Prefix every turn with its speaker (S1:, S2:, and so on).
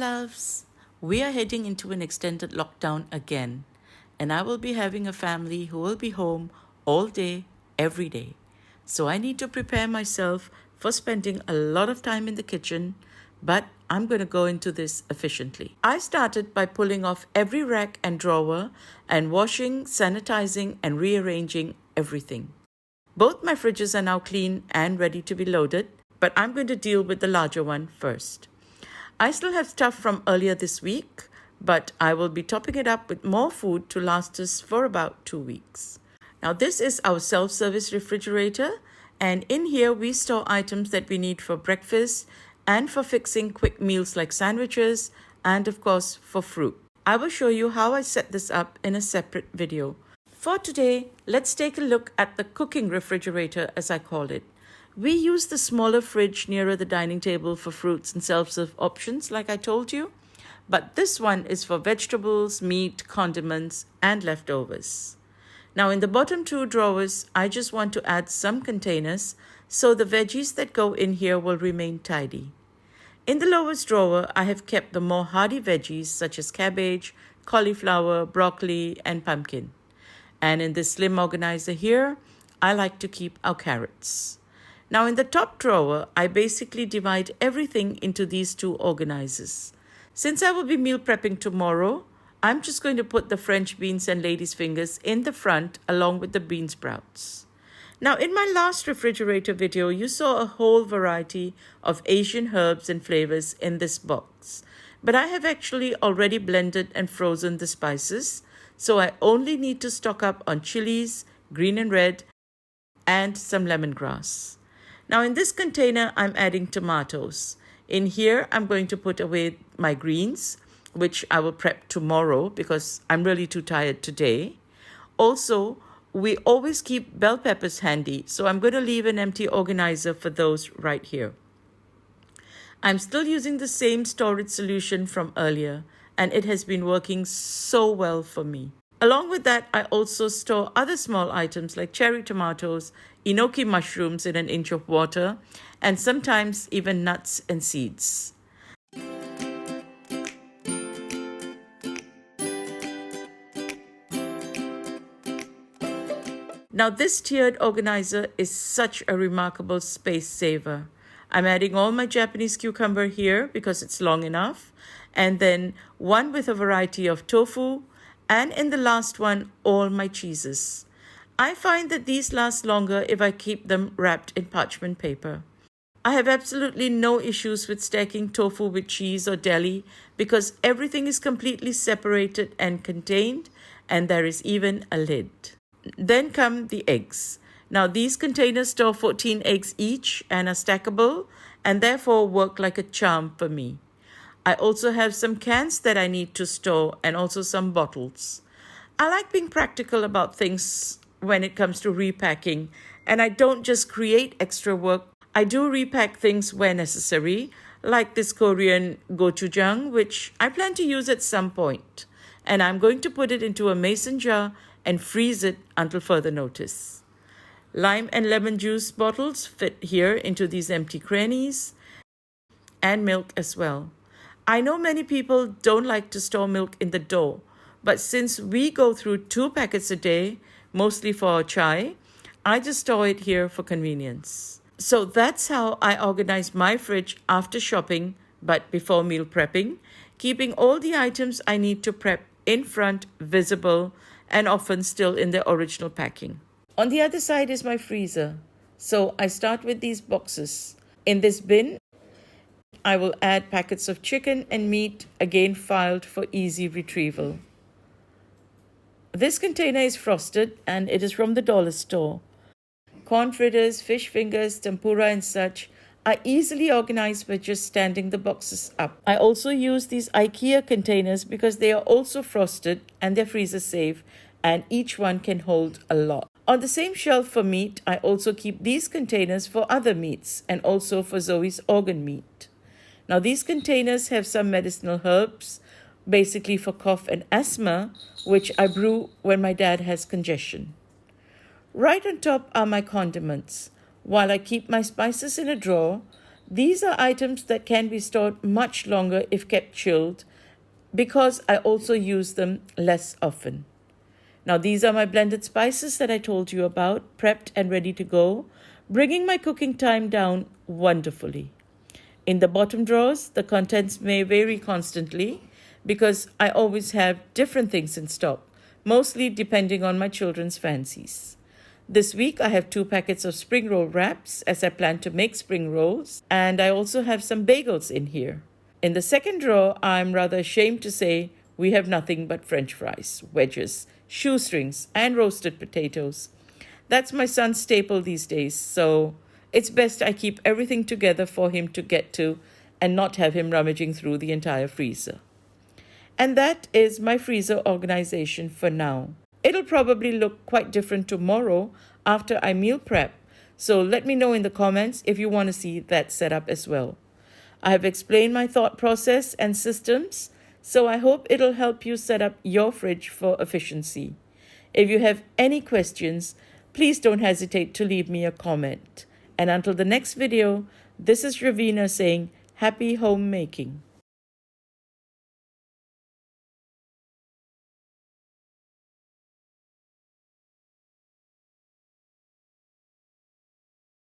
S1: loves. We are heading into an extended lockdown again, and I will be having a family who will be home all day, every day. So I need to prepare myself for spending a lot of time in the kitchen, but I'm going to go into this efficiently. I started by pulling off every rack and drawer and washing, sanitizing, and rearranging everything. Both my fridges are now clean and ready to be loaded, but I'm going to deal with the larger one first. I still have stuff from earlier this week, but I will be topping it up with more food to last us for about 2 weeks. Now this is our self-service refrigerator, and in here we store items that we need for breakfast and for fixing quick meals like sandwiches and of course for fruit. I will show you how I set this up in a separate video. For today, let's take a look at the cooking refrigerator as I call it. We use the smaller fridge nearer the dining table for fruits and self-serve options like I told you, but this one is for vegetables, meat, condiments, and leftovers. Now in the bottom 2 drawers, I just want to add some containers so the veggies that go in here will remain tidy. In the lowest drawer, I have kept the more hardy veggies such as cabbage, cauliflower, broccoli, and pumpkin. And in this slim organizer here, I like to keep our carrots. Now in the top drawer, I basically divide everything into these 2 organizers. Since I will be meal prepping tomorrow, I'm just going to put the French beans and lady's fingers in the front along with the bean sprouts. Now in my last refrigerator video, you saw a whole variety of Asian herbs and flavors in this box. But I have actually already blended and frozen the spices, so I only need to stock up on chilies, green and red, and some lemongrass. Now in this container, I'm adding tomatoes. In here, I'm going to put away my greens, which I will prep tomorrow because I'm really too tired today. Also, we always keep bell peppers handy, so I'm going to leave an empty organizer for those right here. I'm still using the same storage solution from earlier, and it has been working so well for me. Along with that, I also store other small items like cherry tomatoes, enoki mushrooms in an inch of water, and sometimes even nuts and seeds. Now this tiered organizer is such a remarkable space saver. I'm adding all my Japanese cucumber here because it's long enough, and then one with a variety of tofu, and in the last one, all my cheeses. I find that these last longer if I keep them wrapped in parchment paper. I have absolutely no issues with stacking tofu with cheese or deli because everything is completely separated and contained, and there is even a lid. Then come the eggs. Now these containers store 14 eggs each and are stackable and therefore work like a charm for me. I also have some cans that I need to store and also some bottles. I like being practical about things when it comes to repacking, and I don't just create extra work. I do repack things where necessary, like this Korean gochujang, which I plan to use at some point, and I'm going to put it into a mason jar and freeze it until further notice. Lime and lemon juice bottles fit here into these empty crannies, and milk as well. I know many people don't like to store milk in the door, but since we go through 2 packets a day, mostly for our chai, I just store it here for convenience. So that's how I organize my fridge after shopping, but before meal prepping, keeping all the items I need to prep in front, visible, and often still in their original packing. On the other side is my freezer. So I start with these boxes. In this bin, I will add packets of chicken and meat, again filed for easy retrieval. This container is frosted and it is from the dollar store. Corn fritters, fish fingers, tempura and such are easily organized by just standing the boxes up. I also use these IKEA containers because they are also frosted and they're freezer safe, and each one can hold a lot. On the same shelf for meat, I also keep these containers for other meats and also for Zoe's organ meat. Now these containers have some medicinal herbs, basically for cough and asthma, which I brew when my dad has congestion. Right on top are my condiments. While I keep my spices in a drawer, These are items that can be stored much longer if kept chilled because I also use them less often. Now, these are my blended spices that I told you about, prepped and ready to go, bringing my cooking time down wonderfully. In the bottom drawers, the contents may vary constantly because I always have different things in stock, mostly depending on my children's fancies. This week, I have 2 packets of spring roll wraps as I plan to make spring rolls, and I also have some bagels in here. In the second drawer, I'm rather ashamed to say we have nothing but French fries, wedges, shoestrings, and roasted potatoes. That's my son's staple these days, so it's best I keep everything together for him to get to and not have him rummaging through the entire freezer. And that is my freezer organization for now. It'll probably look quite different tomorrow after I meal prep, so let me know in the comments if you want to see that setup as well. I have explained my thought process and systems, so I hope it'll help you set up your fridge for efficiency. If you have any questions, please don't hesitate to leave me a comment. And until the next video, this is Raveena saying happy homemaking.